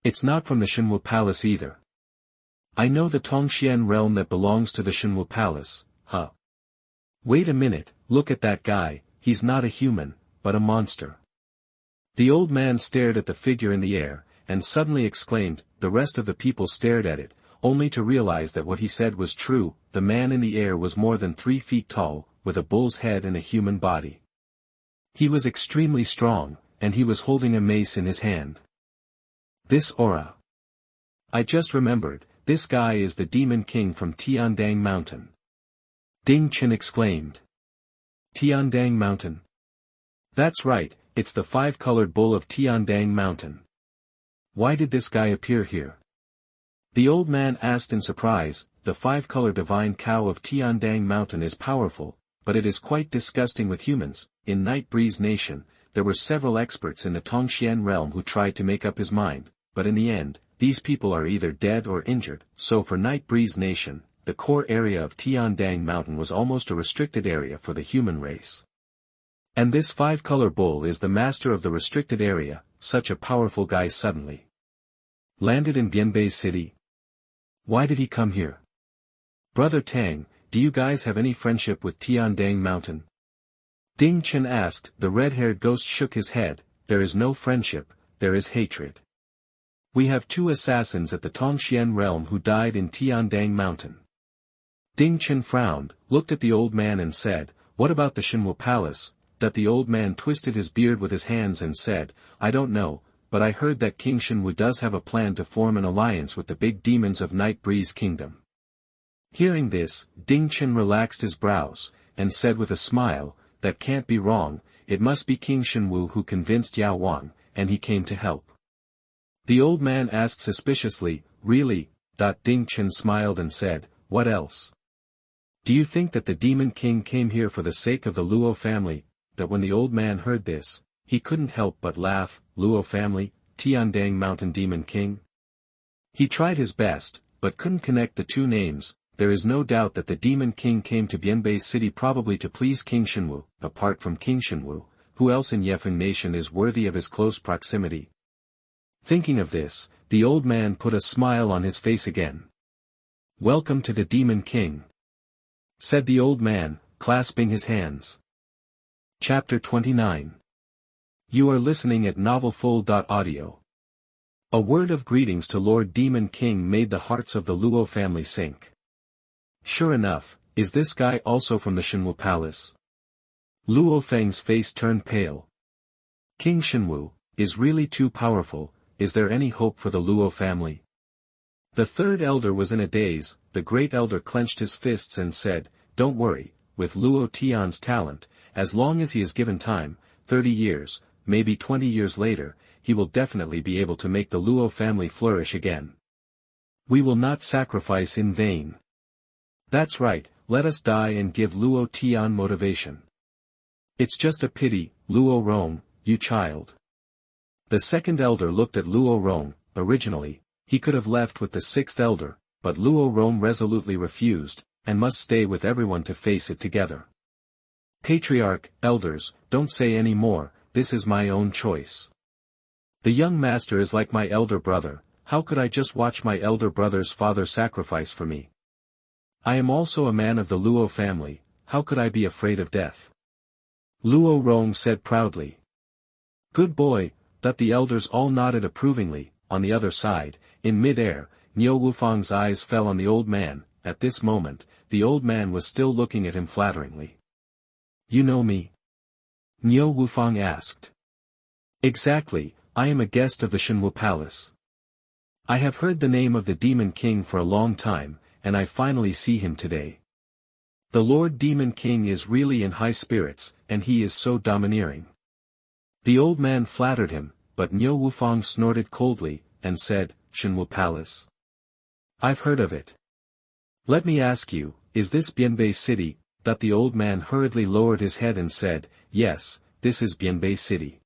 It's not from the Xuanhuan Palace either. I know the Tongxian realm that belongs to the Xuanhuan Palace, huh? Wait a minute, look at that guy, he's not a human, but a monster. The old man stared at the figure in the air, and suddenly exclaimed. The rest of the people stared at it, only to realize that what he said was true. The man in the air was more than 3 feet tall, with a bull's head and a human body. He was extremely strong, and he was holding a mace in his hand. This aura. I just remembered, this guy is the Demon King from Tiandao Mountain. Ding Chen exclaimed. Tiandao Mountain? That's right, it's the 5-colored bull of Tiandao Mountain. Why did this guy appear here? The old man asked in surprise. The 5-color divine cow of Tiandao Mountain is powerful, but it is quite disgusting with humans. In Night Breeze Nation, there were several experts in the Tongxian realm who tried to make up his mind, but in the end, these people are either dead or injured. So for Night Breeze Nation, the core area of Tiandao Mountain was almost a restricted area for the human race. And this 5-color bull is the master of the restricted area. Such a powerful guy suddenly landed in Bianbei City. Why did he come here? Brother Tang, do you guys have any friendship with Tiandao Mountain? Ding Chen asked. The red-haired ghost shook his head. There is no friendship, there is hatred. We have 2 assassins at the Tongxian realm who died in Tiandao Mountain. Ding Chen frowned, looked at the old man and said, what about the Xuanhuan Palace? That the old man twisted his beard with his hands and said, I don't know, but I heard that King Xuanhuan does have a plan to form an alliance with the big demons of Night Breeze Kingdom. Hearing this, Ding Chen relaxed his brows, and said with a smile, that can't be wrong, it must be King Xuanhuan who convinced Xuanhuan, and he came to help. The old man asked suspiciously, really? Ding Chen smiled and said, what else? Do you think that the Demon King came here for the sake of the Luo family? That when the old man heard this, he couldn't help but laugh. Luo family, Tiandao Mountain Demon King? He tried his best, but couldn't connect the 2 names. There is no doubt that the Demon King came to Bianbei City probably to please King Xuanhuan. Apart from King Xuanhuan, who else in Yefeng Nation is worthy of his close proximity? Thinking of this, the old man put a smile on his face again. Welcome to the Demon King, said the old man, clasping his hands. Chapter 29. You are listening at novelfull.audio. A word of greetings to Lord Demon King made the hearts of the Luo family sink. Sure enough, is this guy also from the Xuanhuan Palace? Luo Feng's face turned pale. King Xuanhuan is really too powerful. Is there any hope for the Luo family? The 3rd elder was in a daze. The great elder clenched his fists and said, don't worry, with Luo Tian's talent, as long as he is given time, 30 years, maybe 20 years later, he will definitely be able to make the Luo family flourish again. We will not sacrifice in vain. That's right, let us die and give Luo Tian motivation. It's just a pity, Luo Rong, you child. The 2nd elder looked at Luo Rong. Originally, he could have left with the 6th elder, but Luo Rong resolutely refused, and must stay with everyone to face it together. Patriarch, elders, don't say any more, this is my own choice. The young master is like my elder brother. How could I just watch my elder brother's father sacrifice for me? I am also a man of the Luo family, how could I be afraid of death? Luo Rong said proudly. Good boy. That the elders all nodded approvingly. On the other side, in mid-air, Niu Wufang's eyes fell on the old man. At this moment, the old man was still looking at him flatteringly. You know me? Niu Wufang asked. Exactly, I am a guest of the Xuanhuan Palace. I have heard the name of the Demon King for a long time, and I finally see him today. The Lord Demon King is really in high spirits, and he is so domineering. The old man flattered him, but Niu Wufang snorted coldly, and said, Xuanhuan Palace. I've heard of it. Let me ask you, is this Bianbei City? That the old man hurriedly lowered his head and said, yes, this is Bianbei City.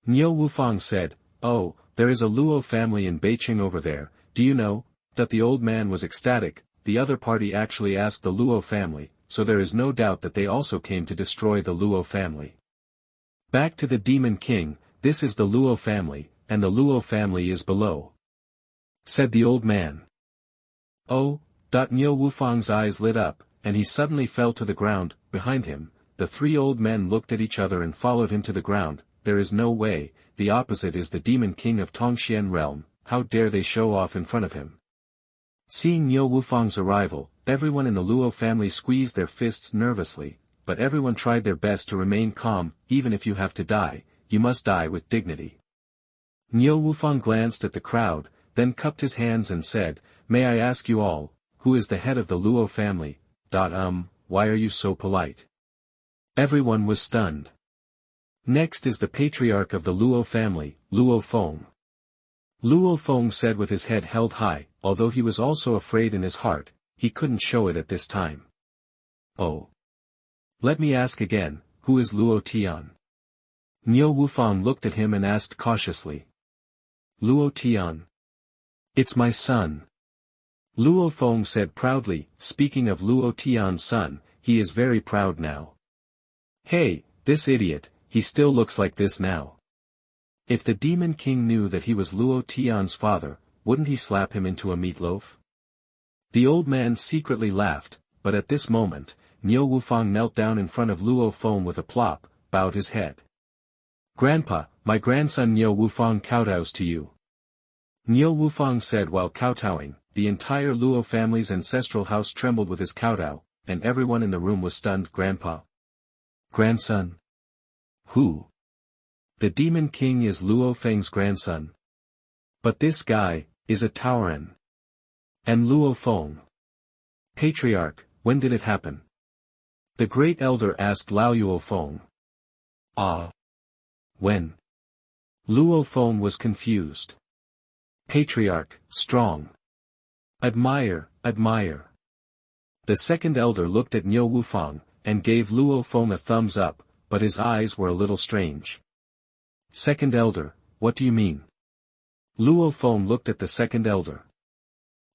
Niu Wufang said, oh, there is a Luo family in Beijing over there, do you know? That the old man was ecstatic. The other party actually asked the Luo family, so there is no doubt that they also came to destroy the Luo family. Back to the Demon King, this is the Luo family, and the Luo family is below," said the old man. "Oh," Niu Wufang's eyes lit up, and he suddenly fell to the ground. Behind him, the three old men looked at each other and followed him to the ground. There is no way, the opposite is the Demon King of Tongxian realm, how dare they show off in front of him. Seeing Niu Wufang's arrival, everyone in the Luo family squeezed their fists nervously, but everyone tried their best to remain calm. Even if you have to die, you must die with dignity. Niu Wufang glanced at the crowd, then cupped his hands and said, "May I ask you all, who is the head of the Luo family? Why are you so polite?" Everyone was stunned. Next is the patriarch of the Luo family, Luo Feng. Luo Feng said with his head held high, although he was also afraid in his heart, he couldn't show it at this time. "Oh. Let me ask again, who is Luo Tian?" Niu Wufang looked at him and asked cautiously. "Luo Tian. It's my son." Luo Feng said proudly, speaking of Luo Tian's son, he is very proud now. "Hey, this idiot, he still looks like this now." If the Demon King knew that he was Luo Tian's father, wouldn't he slap him into a meatloaf? The old man secretly laughed, but at this moment, Niu Wufang knelt down in front of Luo Feng with a plop, bowed his head. "Grandpa, my grandson Niu Wufang kowtows to you." Niu Wufang said while kowtowing. The entire Luo family's ancestral house trembled with his kowtow, and everyone in the room was stunned. "Grandpa? Grandson? Who? The Demon King is Luo Feng's grandson. But this guy is a Taoran. And Luo Feng. Patriarch, when did it happen?" The great elder asked Luo Feng. "Ah. When?" Luo Feng was confused. "Patriarch, strong. Admire, admire." The second elder looked at Niu Wufang, and gave Luo Feng a thumbs up, but his eyes were a little strange. "Second elder, what do you mean?" Luo Feng looked at the second elder.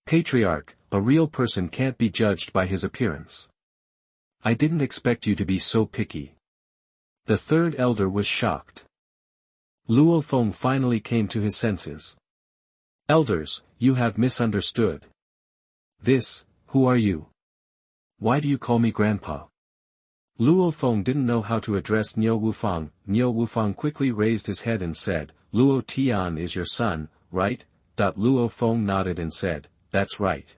"Patriarch, a real person can't be judged by his appearance. I didn't expect you to be so picky." The third elder was shocked. Luo Feng finally came to his senses. "Elders, you have misunderstood. Who are you? Why do you call me grandpa?" Luo Feng didn't know how to address Niu Wufang. Niu Wufang quickly raised his head and said, "Luo Tian is your son, right?" Luo Feng nodded and said, "That's right."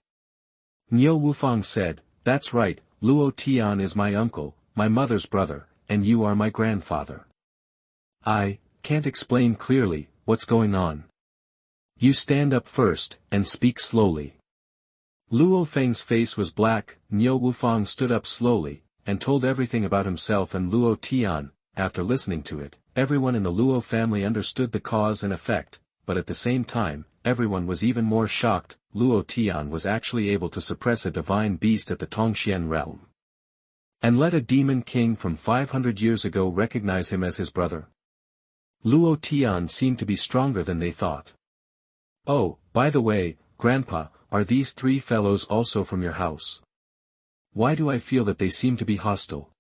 Niu Wufang said, "That's right, Luo Tian is my uncle, my mother's brother, and you are my grandfather. I can't explain clearly what's going on. You stand up first, and speak slowly." Luo Feng's face was black. Niu Wufang stood up slowly, and told everything about himself and Luo Tian. After listening to it, everyone in the Luo family understood the cause and effect, but at the same time, everyone was even more shocked. Luo Tian was actually able to suppress a divine beast at the Tongxian realm. And let a demon king from 500 years ago recognize him as his brother. Luo Tian seemed to be stronger than they thought. "Oh, by the way, Grandpa, are these three fellows also from your house? Why do I feel that they seem to be hostile?"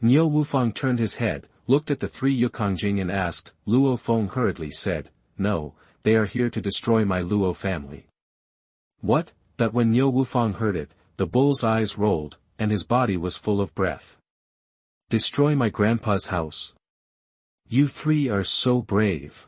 Niu Wufang turned his head, looked at the three Yukongjing and asked. Luo Feng hurriedly said, "No, they are here to destroy my Luo family." "What?" That when Niu Wufang heard it, the bull's eyes rolled, and his body was full of breath. "Destroy my grandpa's house? You three are so brave."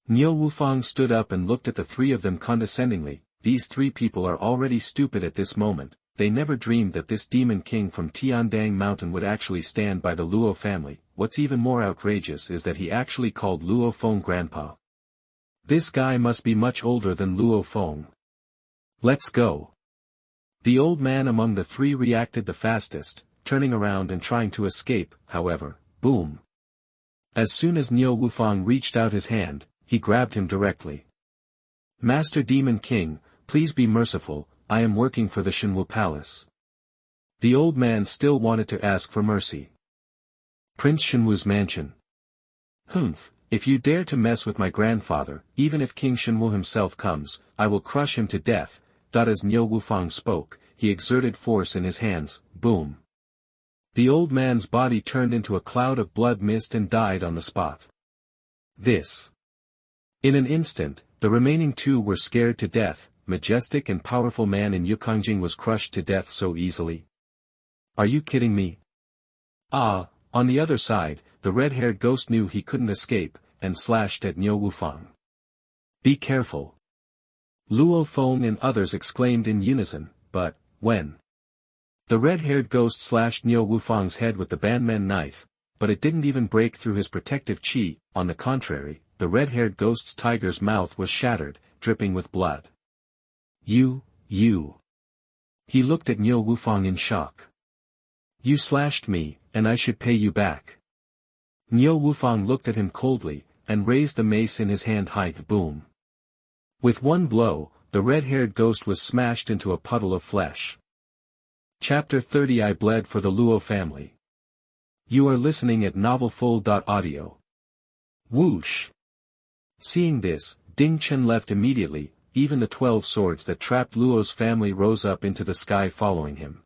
Niu Wufang stood up and looked at the three of them condescendingly. These three people are already stupid at this moment. They never dreamed that this demon king from Tiandang Mountain would actually stand by the Luo family. What's even more outrageous is that he actually called Luo Feng grandpa. This guy must be much older than Luo Feng. "Let's go." The old man among the three reacted the fastest, turning around and trying to escape. However, boom. As soon as Niu Wufang reached out his hand, he grabbed him directly. "Master Demon King, please be merciful, I am working for the Xuanhuan Palace." The old man still wanted to ask for mercy. "Prince Xuanhuan's mansion. Humph, if you dare to mess with my grandfather, even if King Xuanhuan himself comes, I will crush him to death." As Niu Wufang spoke, he exerted force in his hands. boom. The old man's body turned into a cloud of blood mist and died on the spot. In an instant, the remaining two were scared to death. Majestic and powerful man in Yukongjing was crushed to death so easily. Are you kidding me? On the other side, the red-haired ghost knew he couldn't escape, and slashed at Niu Wufang. Be careful. Luo Feng and others exclaimed in unison, but, when the red-haired ghost slashed Niu Wufang's head with the Banmen knife, but it didn't even break through his protective chi. On the contrary, the red-haired ghost's tiger's mouth was shattered, dripping with blood. You. He looked at Niu Wufang in shock. You slashed me, and I should pay you back. Niu Wufang looked at him coldly, and raised the mace in his hand high. Boom. With one blow, the red-haired ghost was smashed into a puddle of flesh. Chapter 30 I bled for the Luo family. You are listening at novelfull.audio. Whoosh. Seeing this, Ding Chen left immediately. Even the 12 swords that trapped Luo's family rose up into the sky following him.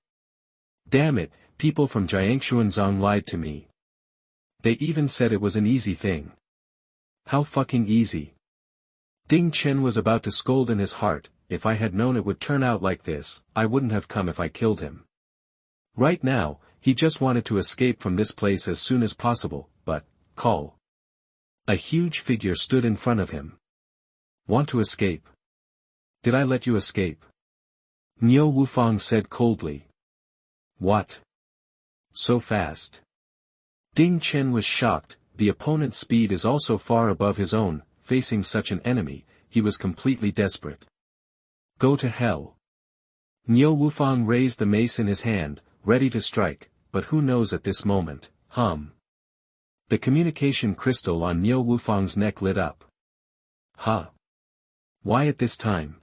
Damn it, people from Jiangxuanzong lied to me. They even said it was an easy thing. How fucking easy. Ding Chen was about to scold in his heart. If I had known it would turn out like this, I wouldn't have come if I killed him. Right now, he just wanted to escape from this place as soon as possible, but, call. A huge figure stood in front of him. Want to escape? Did I let you escape? Niu Wufang said coldly. What? So fast? Ding Chen was shocked. The opponent's speed is also far above his own. Facing such an enemy, he was completely desperate. Go to hell. Niu Wufang raised the mace in his hand, ready to strike, but who knows at this moment, The communication crystal on Niu Wufang's neck lit up. Why at this time?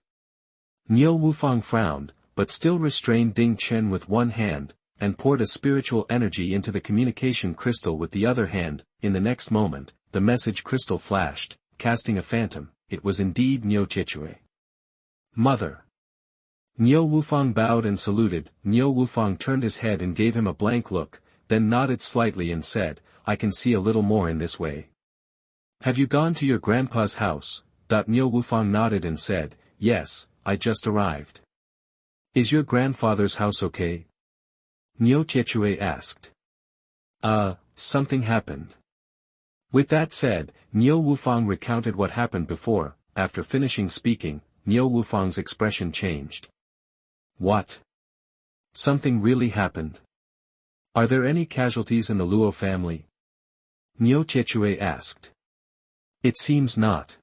Niu Wufang frowned, but still restrained Ding Chen with one hand, and poured a spiritual energy into the communication crystal with the other hand. In the next moment, the message crystal flashed, casting a phantom. It was indeed Niu Jue. Mother. Niu Wufang bowed and saluted. Niu Wufang turned his head and gave him a blank look, then nodded slightly and said, I can see a little more in this way. Have you gone to your grandpa's house? Niu Wufang nodded and said, Yes, I just arrived. Is your grandfather's house okay? Niu Jue asked. Something happened. With that said, Niu Wufang recounted what happened before. After finishing speaking, Niu Wufang's expression changed. What? Something really happened? Are there any casualties in the Luo family? Niu Jue asked. It seems not.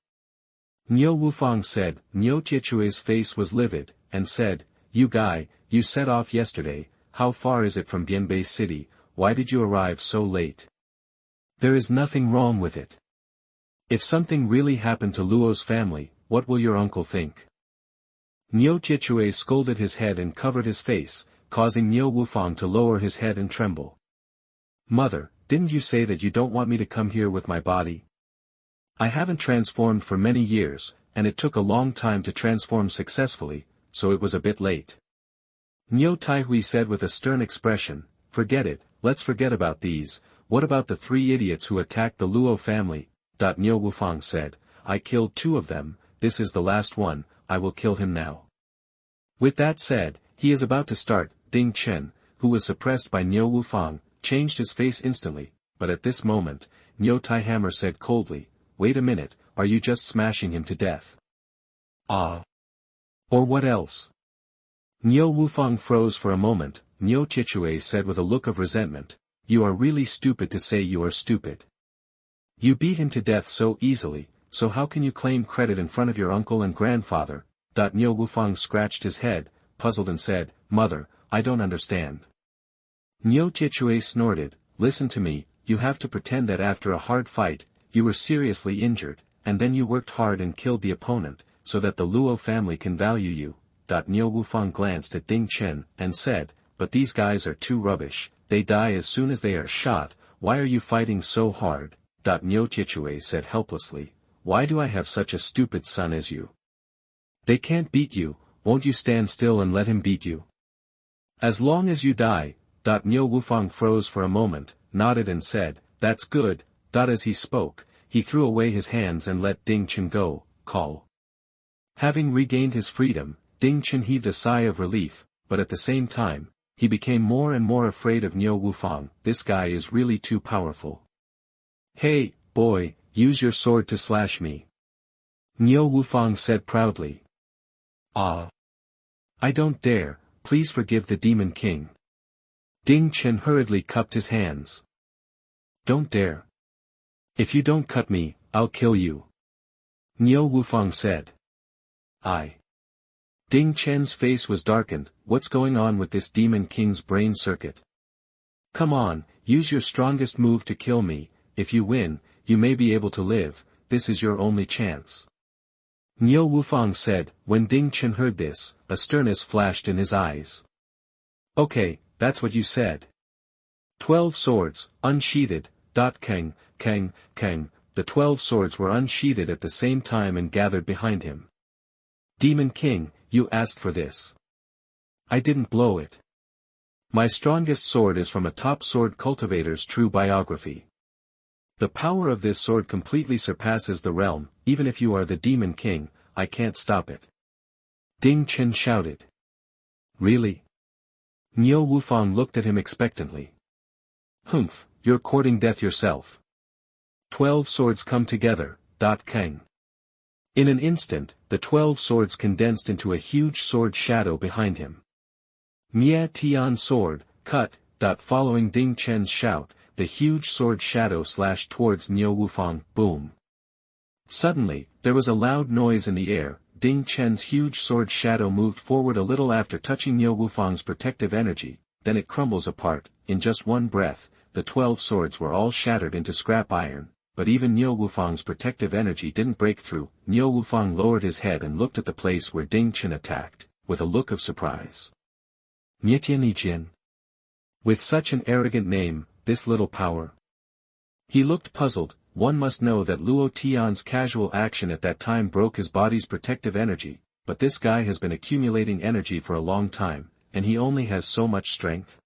Niu Wufang said. Niu Jue's face was livid, and said, You guy, you set off yesterday. How far is it from Bianbei City? Why did you arrive so late? There is nothing wrong with it. If something really happened to Luo's family, what will your uncle think? Niu Jue scolded his head and covered his face, causing Niu Wufang to lower his head and tremble. Mother, didn't you say that you don't want me to come here with my body? I haven't transformed for many years, and it took a long time to transform successfully, so it was a bit late. Niu Taihui said with a stern expression, Forget it, let's forget about these. What about the 3 idiots who attacked the Luo family? Niu Wufang said, I killed 2 of them, this is the last one, I will kill him now. With that said, he is about to start. Ding Chen, who was suppressed by Niu Wufang, changed his face instantly, but at this moment, Niu Taihammer said coldly, Wait a minute, are you just smashing him to death? Or what else? Niu Wufang froze for a moment. Niu Jue said with a look of resentment, You are really stupid to say you are stupid. You beat him to death so easily, so how can you claim credit in front of your uncle and grandfather? Niu Wufang scratched his head, puzzled and said, Mother, I don't understand. Niu Jue snorted, Listen to me, you have to pretend that after a hard fight, you were seriously injured, and then you worked hard and killed the opponent, so that the Luo family can value you. Niu Wufang glanced at Ding Chen, and said, But these guys are too rubbish, they die as soon as they are shot, why are you fighting so hard? Niu Jue said helplessly, Why do I have such a stupid son as you? They can't beat you, won't you stand still and let him beat you? As long as you die, Niu Wufang froze for a moment, nodded and said, "That's good." As he spoke, he threw away his hands and let Ding Chen go, call. Having regained his freedom, Ding Chen heaved a sigh of relief, but at the same time, he became more and more afraid of Niu Wufang. This guy is really too powerful. "Hey, boy, use your sword to slash me," Niu Wufang said proudly. "Ah. I don't dare, please forgive the Demon King." Ding Chen hurriedly cupped his hands. "Don't dare. If you don't cut me, I'll kill you," Niu Wufang said. "I." Ding Chen's face was darkened. What's going on with this Demon King's brain circuit? "Come on, use your strongest move to kill me. If you win, you may be able to live. This is your only chance," Niu Wufang said. When Ding Chen heard this, a sternness flashed in his eyes. "Okay, that's what you said." 12 swords, unsheathed. Kang, Kang, Kang. The 12 swords were unsheathed at the same time and gathered behind him. "Demon King, you asked for this. I didn't blow it. My strongest sword is from a top sword cultivator's true biography. The power of this sword completely surpasses the realm. Even if you are the Demon King, I can't stop it," Ding Chen shouted. "Really?" Niu Wufang looked at him expectantly. "Humph, you're courting death yourself." 12 swords come together. Kang. In an instant, the 12 swords condensed into a huge sword shadow behind him. "Mia Tian sword, cut." Following Ding Chen's shout, the huge sword shadow slashed towards Niu Wufang. Boom. Suddenly, there was a loud noise in the air. Ding Chen's huge sword shadow moved forward a little after touching Niu Wufang's protective energy, then it crumbles apart. In just one breath, the 12 swords were all shattered into scrap iron. But even Niu Wufang's protective energy didn't break through. Niu Wufang lowered his head and looked at the place where Ding Chen attacked, with a look of surprise. "Tian. With such an arrogant name, this little power?" He looked puzzled. One must know that Luo Tian's casual action at that time broke his body's protective energy, but this guy has been accumulating energy for a long time, and he only has so much strength.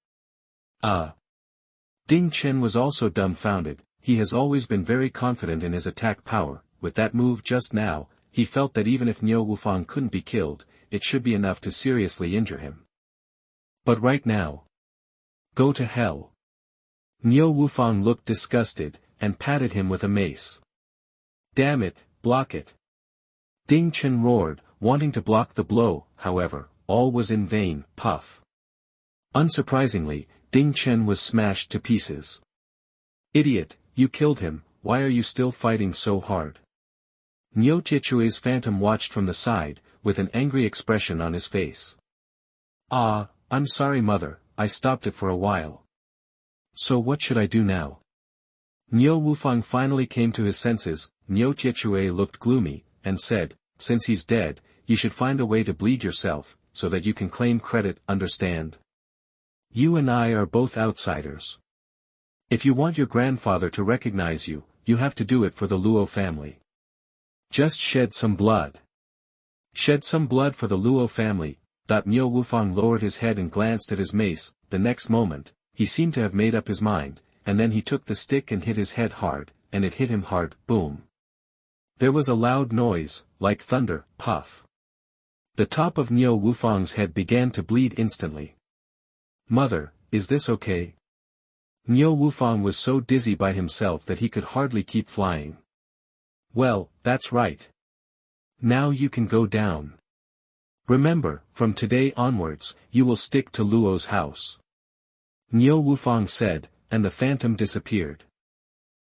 Ding Chen was also dumbfounded. He has always been very confident in his attack power. With that move just now, he felt that even if Niu Wufang couldn't be killed, it should be enough to seriously injure him. But right now, go to hell. Niu Wufang looked disgusted, and patted him with a mace. "Damn it, block it." Ding Chen roared, wanting to block the blow. However, all was in vain. Puff. Unsurprisingly, Ding Chen was smashed to pieces. "Idiot, you killed him, why are you still fighting so hard?" Niu Chue's phantom watched from the side, with an angry expression on his face. I'm sorry mother, I stopped it for a while." "So what should I do now?" Niu Wufang finally came to his senses. Niu Chue looked gloomy, and said, "Since he's dead, you should find a way to bleed yourself, so that you can claim credit, understand? You and I are both outsiders. If you want your grandfather to recognize you, you have to do it for the Luo family. Just shed some blood. Shed some blood for the Luo family." Niu Wufang lowered his head and glanced at his mace. The next moment, he seemed to have made up his mind, and then he took the stick and hit his head hard, and it hit him hard. Boom. There was a loud noise, like thunder. Puff. The top of Niu Wufang's head began to bleed instantly. "Mother, is this okay?" Niu Wufang was so dizzy by himself that he could hardly keep flying. "Well, that's right. Now you can go down. Remember, from today onwards, you will stick to Luo's house," Niu Wufang said, and the phantom disappeared.